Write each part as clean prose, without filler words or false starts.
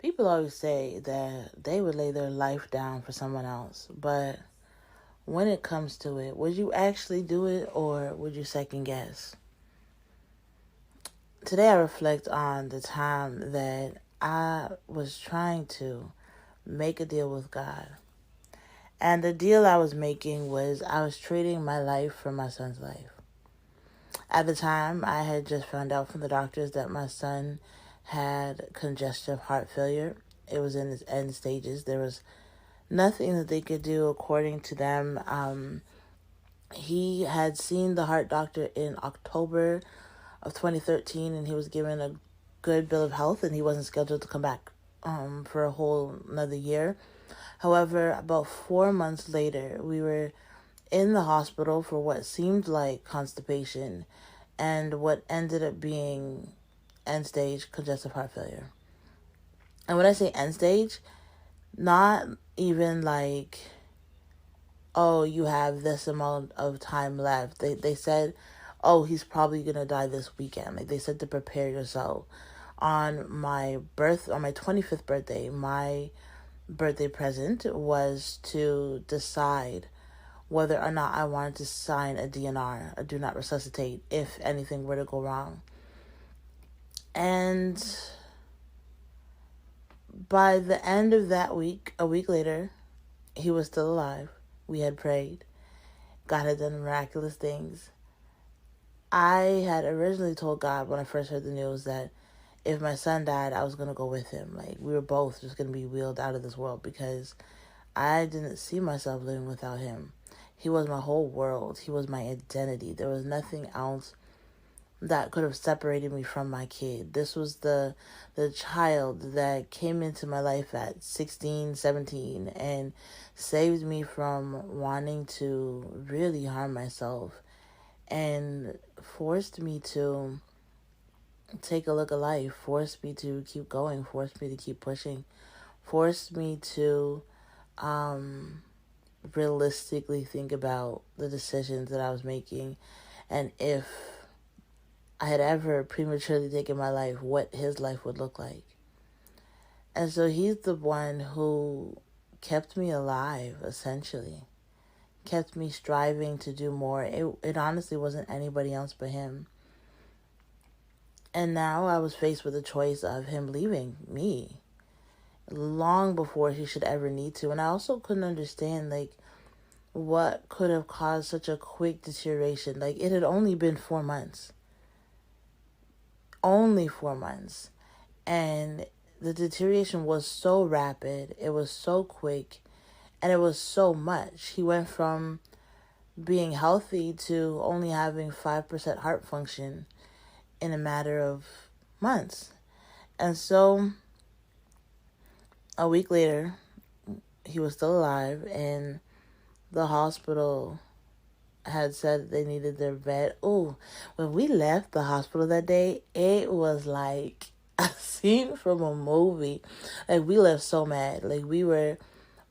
People always say that they would lay their life down for someone else, but when it comes to it, would you actually do it or would you second guess? Today I reflect on the time that I was trying to make a deal with God. And the deal I was making was I was trading my life for my son's life. At the time, I had just found out from the doctors that my son had congestive heart failure. It was in its end stages. There was nothing that they could do according to them. He had seen the heart doctor in October of 2013, and he was given a good bill of health, and he wasn't scheduled to come back for a whole another year. However, about 4 months later, we were in the hospital for what seemed like constipation and what ended up being end stage congestive heart failure. And when I say end stage, not even like, oh, you have this amount of time left. They said, oh, he's probably going to die this weekend. Like, they said to prepare yourself. On my 25th birthday, my birthday present was to decide whether or not I wanted to sign a DNR, a do not resuscitate, if anything were to go wrong. And by the end of that week, a week later, he was still alive. We had prayed. God had done miraculous things. I had originally told God when I first heard the news that if my son died, I was going to go with him. Like, we were both just going to be wheeled out of this world because I didn't see myself living without him. He was my whole world. He was my identity. There was nothing else that could have separated me from my kid. This was the child that came into my life at 16, 17 and saved me from wanting to really harm myself and forced me to take a look at life, forced me to keep going, forced me to keep pushing, forced me to realistically think about the decisions that I was making and if I had ever prematurely taken my life, what his life would look like. And so he's the one who kept me alive, essentially. Kept me striving to do more. It honestly wasn't anybody else but him. And now I was faced with the choice of him leaving me long before he should ever need to. And I also couldn't understand, like, what could have caused such a quick deterioration. Like, it had only been 4 months. Only 4 months. And the deterioration was so rapid. It was so quick. And it was so much. He went from being healthy to only having 5% heart function in a matter of months. And so a week later, he was still alive, and the hospital had said they needed their bed. Oh, when we left the hospital that day, it was like a scene from a movie. Like, we left so mad. Like, we were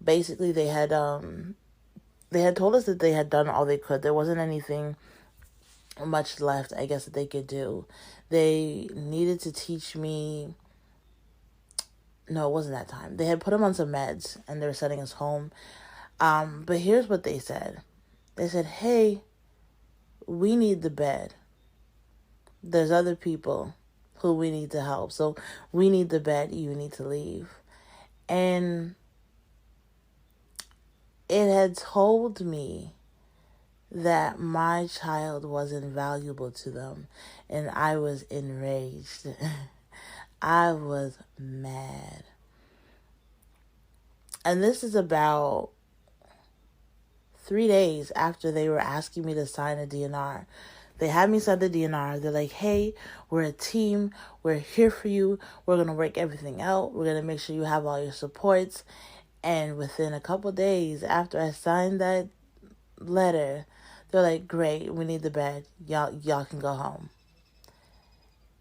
basically, they had told us that they had done all they could. There wasn't anything much left, I guess, that they could do. They needed to teach me. No, it wasn't that time. They had put him on some meds and they were sending us home. But here's what they said. They said, hey, we need the bed. There's other people who we need to help. So we need the bed. You need to leave. And it had told me that my child was invaluable to them. And I was enraged. I was mad. And this is about 3 days after they were asking me to sign a DNR. They had me sign the DNR. They're like, hey, we're a team. We're here for you. We're going to work everything out. We're going to make sure you have all your supports. And within a couple days after I signed that letter, they're like, great, we need the bed. Y'all can go home.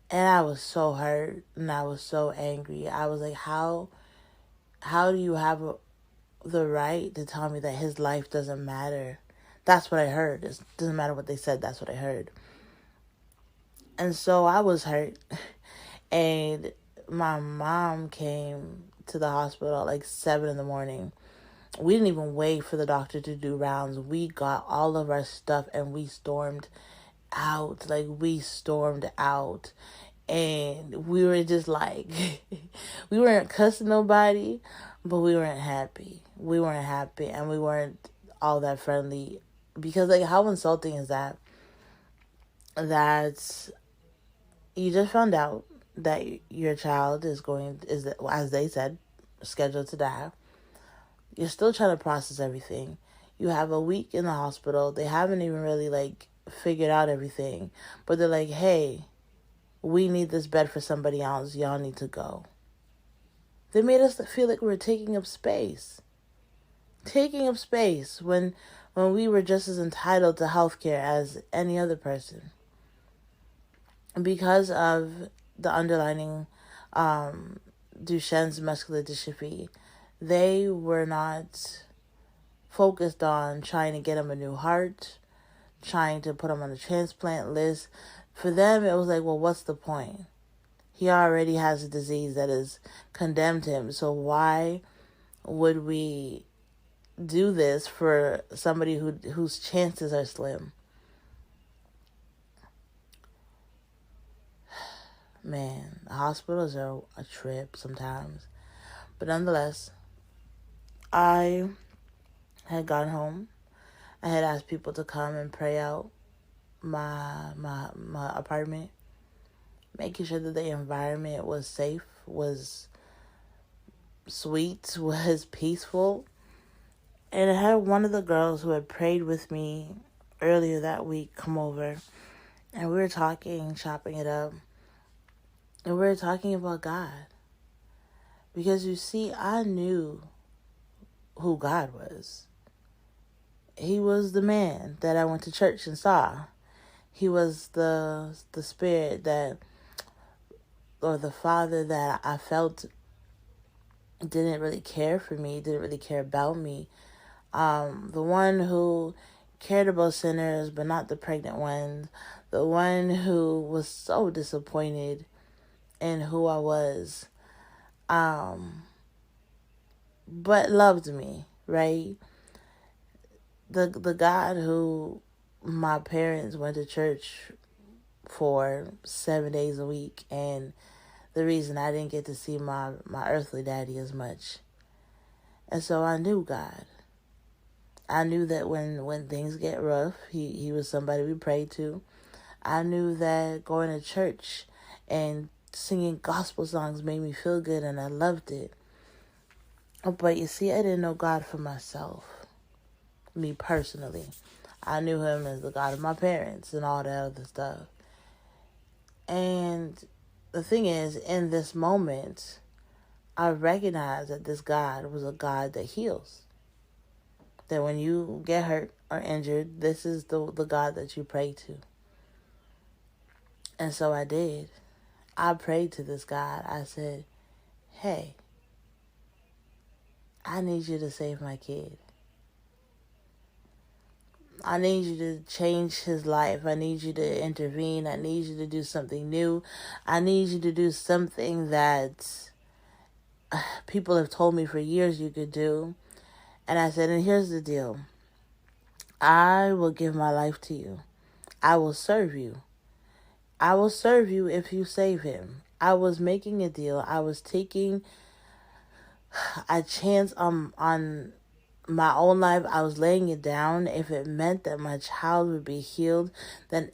And I was so hurt and I was so angry. I was like, how do you have the right to tell me that his life doesn't matter? That's what I heard. It doesn't matter what they said. That's what I heard. And so I was hurt. And my mom came to the hospital at like 7 in the morning. We didn't even wait for the doctor to do rounds. We got all of our stuff and we stormed out. Like, we stormed out. And we were just like, we weren't cussing nobody, but we weren't happy. We weren't happy and we weren't all that friendly. Because, like, how insulting is that? That you just found out that your child is, as they said, scheduled to die. You're still trying to process everything. You have a week in the hospital. They haven't even really, like, figured out everything. But they're like, hey, we need this bed for somebody else. Y'all need to go. They made us feel like we were taking up space. Taking up space when we were just as entitled to healthcare as any other person. Because of the underlying Duchenne's muscular dystrophy, they were not focused on trying to get him a new heart, trying to put him on a transplant list. For them, it was like, well, what's the point? He already has a disease that has condemned him. So why would we do this for somebody whose chances are slim? Man, hospitals are a trip sometimes. But nonetheless, I had gone home. I had asked people to come and pray out my apartment, making sure that the environment was safe, was sweet, was peaceful. And I had one of the girls who had prayed with me earlier that week come over, and we were talking, chopping it up, and we were talking about God. Because you see, I knew who God was. He was the man that I went to church and saw. He was the spirit that, or the father that I felt didn't really care for me, didn't really care about me. The one who cared about sinners, but not the pregnant ones. The one who was so disappointed in who I was. But loved me, right? The God who my parents went to church for 7 days a week, and the reason I didn't get to see my earthly daddy as much. And so I knew God. I knew that when things get rough, he was somebody we prayed to. I knew that going to church and singing gospel songs made me feel good, and I loved it. But you see, I didn't know God for myself. Me personally. I knew him as the God of my parents and all that other stuff. And the thing is, in this moment, I recognized that this God was a God that heals. That when you get hurt or injured, this is the God that you pray to. And so I did. I prayed to this God. I said, hey, I need you to save my kid. I need you to change his life. I need you to intervene. I need you to do something new. I need you to do something that people have told me for years you could do. And I said, and here's the deal. I will give my life to you. I will serve you. I will serve you if you save him. I was making a deal. I was taking a chance on my own life. I was laying it down. If it meant that my child would be healed, then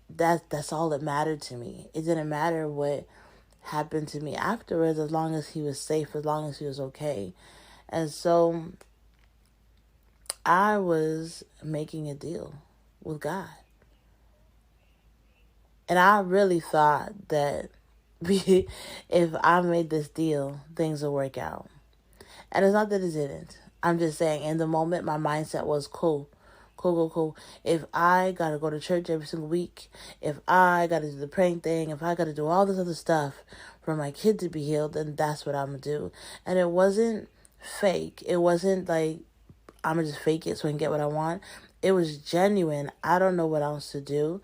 that's all that mattered to me. It didn't matter what happened to me afterwards, as long as he was safe, as long as he was okay. And so I was making a deal with God. And I really thought that if I made this deal, things would work out. And it's not that it didn't. I'm just saying, in the moment, my mindset was cool. If I got to go to church every single week, if I got to do the praying thing, if I got to do all this other stuff for my kid to be healed, then that's what I'm going to do. And it wasn't fake. It wasn't like, I'm going to just fake it so I can get what I want. It was genuine. I don't know what else to do.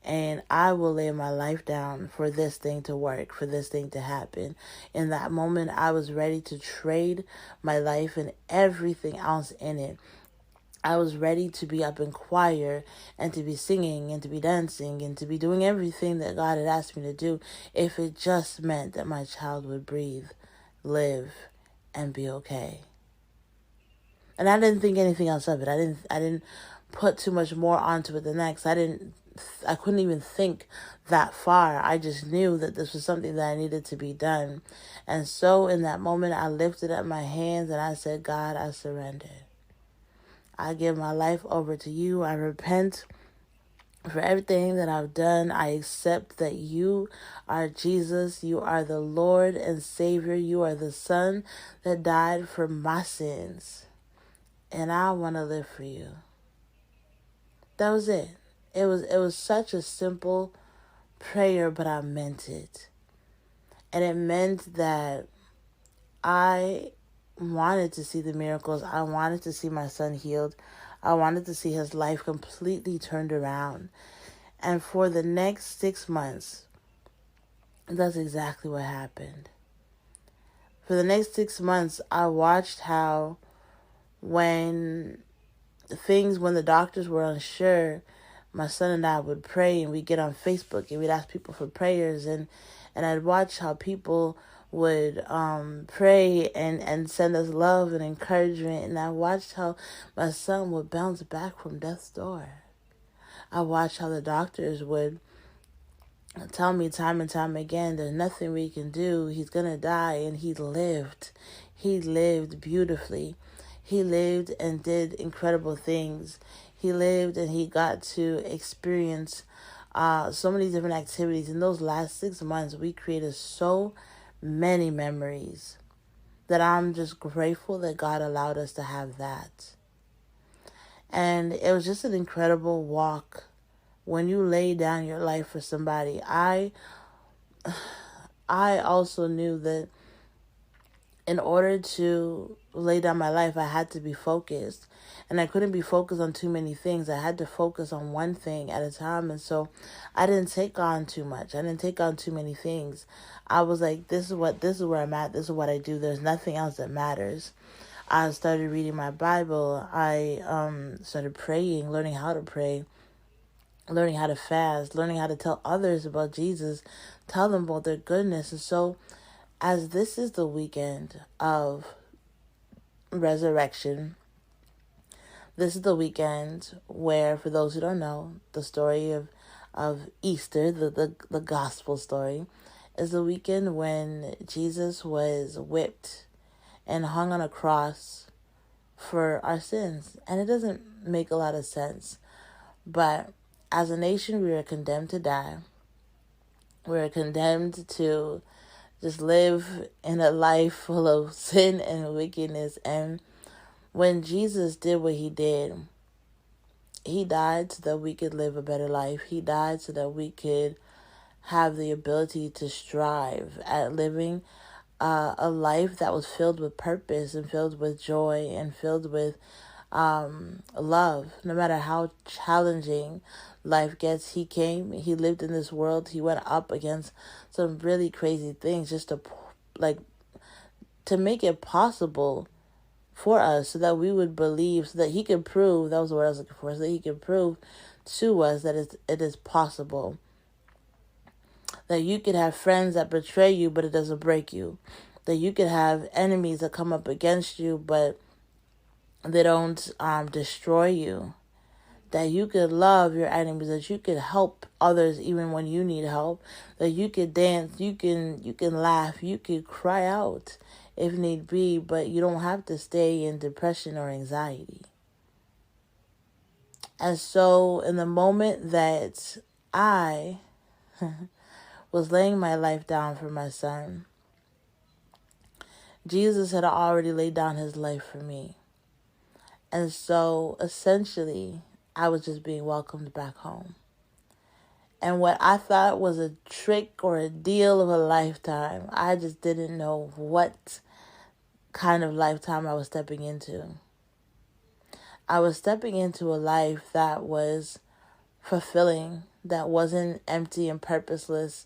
and I will lay my life down for this thing to work, for this thing to happen. In that moment, I was ready to trade my life and everything else in it. I was ready to be up in choir and to be singing and to be dancing and to be doing everything that God had asked me to do if it just meant that my child would breathe, live, and be okay. And I didn't think anything else of it. I didn't put too much more onto it than that, 'cause I couldn't even think that far. I just knew that this was something that I needed to be done. And so in that moment, I lifted up my hands and I said, God, I surrender. I give my life over to you. I repent for everything that I've done. I accept that you are Jesus. You are the Lord and Savior. You are the Son that died for my sins. And I want to live for you. That was it. It was such a simple prayer, but I meant it. And it meant that I wanted to see the miracles. I wanted to see my son healed. I wanted to see his life completely turned around. And for the next 6 months, that's exactly what happened. For the next 6 months, I watched how when the doctors were unsure, my son and I would pray, and we'd get on Facebook and we'd ask people for prayers, and I'd watch how people would pray and send us love and encouragement, and I watched how my son would bounce back from death's door. I watched how the doctors would tell me time and time again, there's nothing we can do. He's going to die. And he lived. He lived beautifully. He lived and did incredible things. He lived and he got to experience so many different activities. In those last 6 months, we created so many memories that I'm just grateful that God allowed us to have that. And it was just an incredible walk. When you lay down your life for somebody, I also knew that in order to lay down my life, I had to be focused. And I couldn't be focused on too many things. I had to focus on one thing at a time. And so I didn't take on too much. I didn't take on too many things. I was like, this is where I'm at. This is what I do. There's nothing else that matters. I started reading my Bible. I started praying, learning how to pray, learning how to fast, learning how to tell others about Jesus, tell them about their goodness. And so as this is the weekend of resurrection, this is the weekend where, for those who don't know, the story of Easter, the gospel story, is the weekend when Jesus was whipped and hung on a cross for our sins. And it doesn't make a lot of sense. But as a nation, we are condemned to die. We are condemned to just live in a life full of sin and wickedness. And when Jesus did what he did, he died so that we could live a better life. He died so that we could have the ability to strive at living a life that was filled with purpose and filled with joy and filled with love. No matter how challenging life gets, he came, he lived in this world, he went up against some really crazy things just to make it possible for us, so that we would believe, so that he could prove, that was the word I was looking for, so that he could prove to us that it is possible. That you could have friends that betray you, but it doesn't break you. That you could have enemies that come up against you, but they don't destroy you. That you could love your enemies, that you could help others even when you need help, that you could dance, you can laugh, you could cry out if need be, but you don't have to stay in depression or anxiety. And so in the moment that I was laying my life down for my son, Jesus had already laid down his life for me. And so essentially, I was just being welcomed back home. And what I thought was a trick or a deal of a lifetime, I just didn't know what kind of lifetime I was stepping into. I was stepping into a life that was fulfilling, that wasn't empty and purposeless,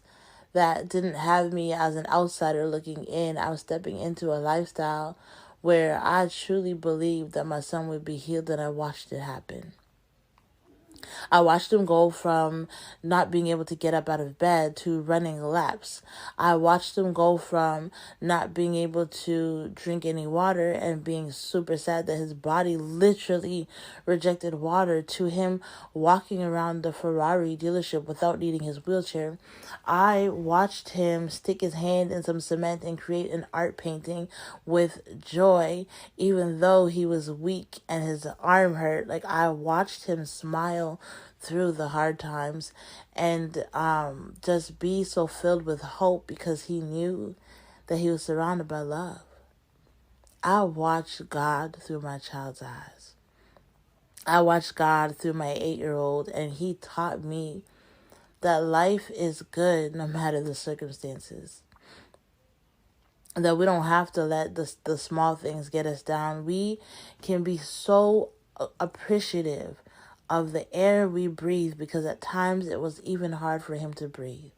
that didn't have me as an outsider looking in. I was stepping into a lifestyle where I truly believed that my son would be healed, and I watched it happen. I watched him go from not being able to get up out of bed to running laps. I watched him go from not being able to drink any water and being super sad that his body literally rejected water to him walking around the Ferrari dealership without needing his wheelchair. I watched him stick his hand in some cement and create an art painting with joy, even though he was weak and his arm hurt. Like, I watched him smile through the hard times and just be so filled with hope because he knew that he was surrounded by love. I watched God through my child's eyes. I watched God through my 8-year-old, and he taught me that life is good no matter the circumstances. That we don't have to let the small things get us down. We can be so appreciative of the air we breathe, because at times it was even hard for him to breathe.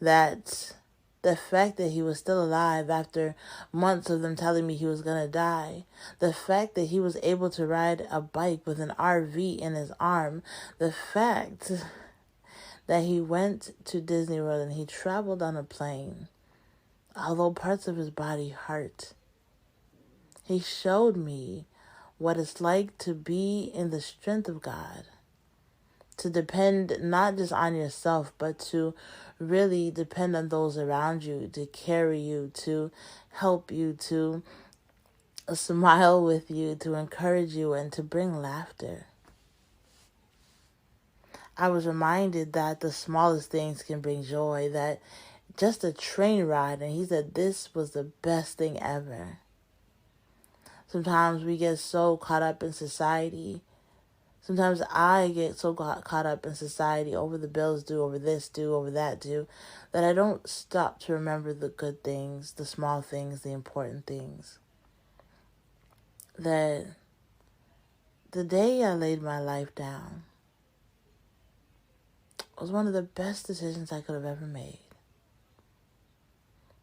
That the fact that he was still alive after months of them telling me he was going to die. The fact that he was able to ride a bike with an RV in his arm. The fact that he went to Disney World and he traveled on a plane, although parts of his body hurt. He showed me what it's like to be in the strength of God, to depend not just on yourself, but to really depend on those around you, to carry you, to help you, to smile with you, to encourage you, and to bring laughter. I was reminded that the smallest things can bring joy, that just a train ride, and he said this was the best thing ever. Sometimes we get so caught up in society. Sometimes I get so caught up in society, over the bills due, over this due, over that due, that I don't stop to remember the good things, the small things, the important things. That the day I laid my life down was one of the best decisions I could have ever made.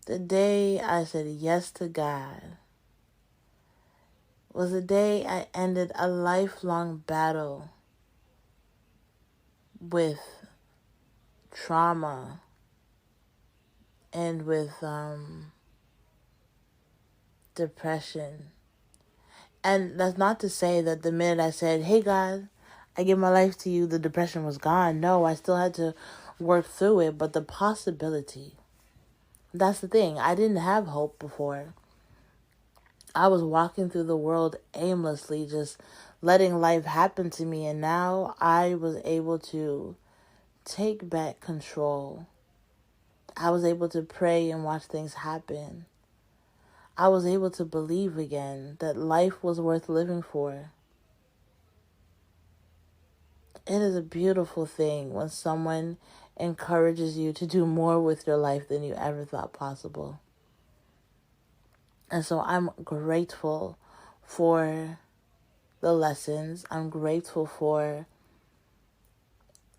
The day I said yes to God was the day I ended a lifelong battle with trauma and with depression. And that's not to say that the minute I said, hey God, I give my life to you, the depression was gone. No, I still had to work through it, but the possibility, that's the thing. I didn't have hope before. I was walking through the world aimlessly, just letting life happen to me. And now I was able to take back control. I was able to pray and watch things happen. I was able to believe again that life was worth living for. It is a beautiful thing when someone encourages you to do more with your life than you ever thought possible. And so I'm grateful for the lessons. I'm grateful for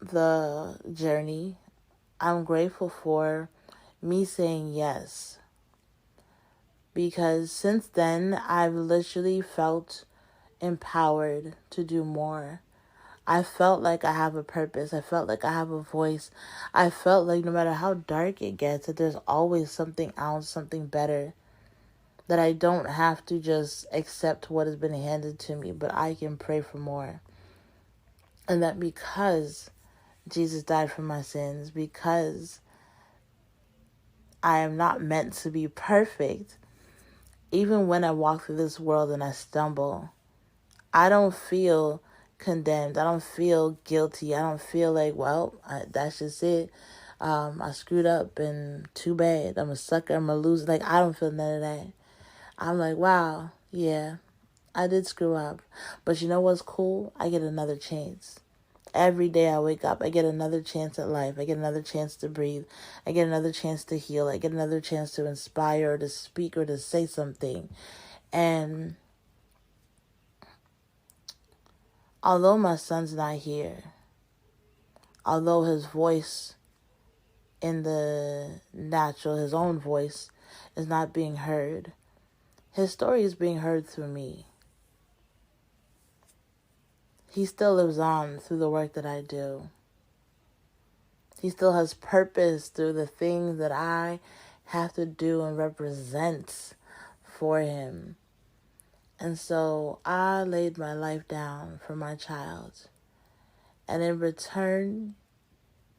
the journey. I'm grateful for me saying yes. Because since then, I've literally felt empowered to do more. I felt like I have a purpose. I felt like I have a voice. I felt like no matter how dark it gets, that there's always something else, something better. That I don't have to just accept what has been handed to me, but I can pray for more. And that because Jesus died for my sins, because I am not meant to be perfect, even when I walk through this world and I stumble, I don't feel condemned. I don't feel guilty. I don't feel like, well, that's just it. I screwed up and too bad. I'm a sucker. I'm a loser. Like, I don't feel none of that. I'm like, wow, yeah, I did screw up. But you know what's cool? I get another chance. Every day I wake up, I get another chance at life. I get another chance to breathe. I get another chance to heal. I get another chance to inspire or to speak or to say something. And although my son's not here, although his voice in the natural, his own voice, is not being heard, his story is being heard through me. He still lives on through the work that I do. He still has purpose through the things that I have to do and represent for him. And so I laid my life down for my child. And in return,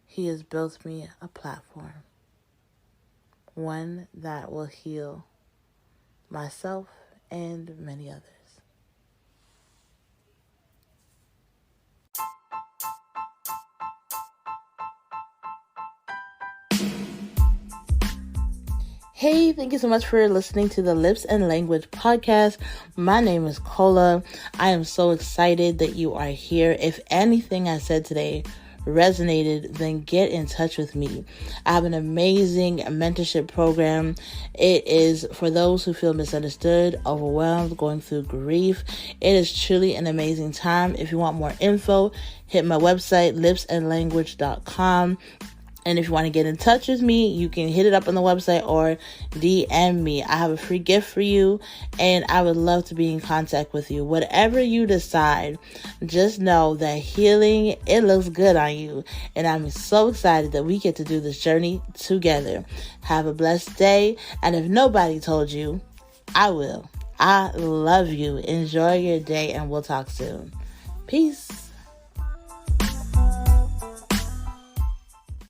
he has built me a platform. One that will heal myself and many others. Hey, thank you so much for listening to the Lips and Language podcast. My name is Kola. I am so excited that you are here. If anything I said today resonated, then get in touch with me. I have an amazing mentorship program. It is for those who feel misunderstood, overwhelmed, going through grief. It is truly an amazing time. If you want more info, hit my website, lipsandlanguage.com. And if you want to get in touch with me, you can hit it up on the website or DM me. I have a free gift for you, and I would love to be in contact with you. Whatever you decide, just know that healing, it looks good on you. And I'm so excited that we get to do this journey together. Have a blessed day. And if nobody told you, I will. I love you. Enjoy your day, and we'll talk soon. Peace.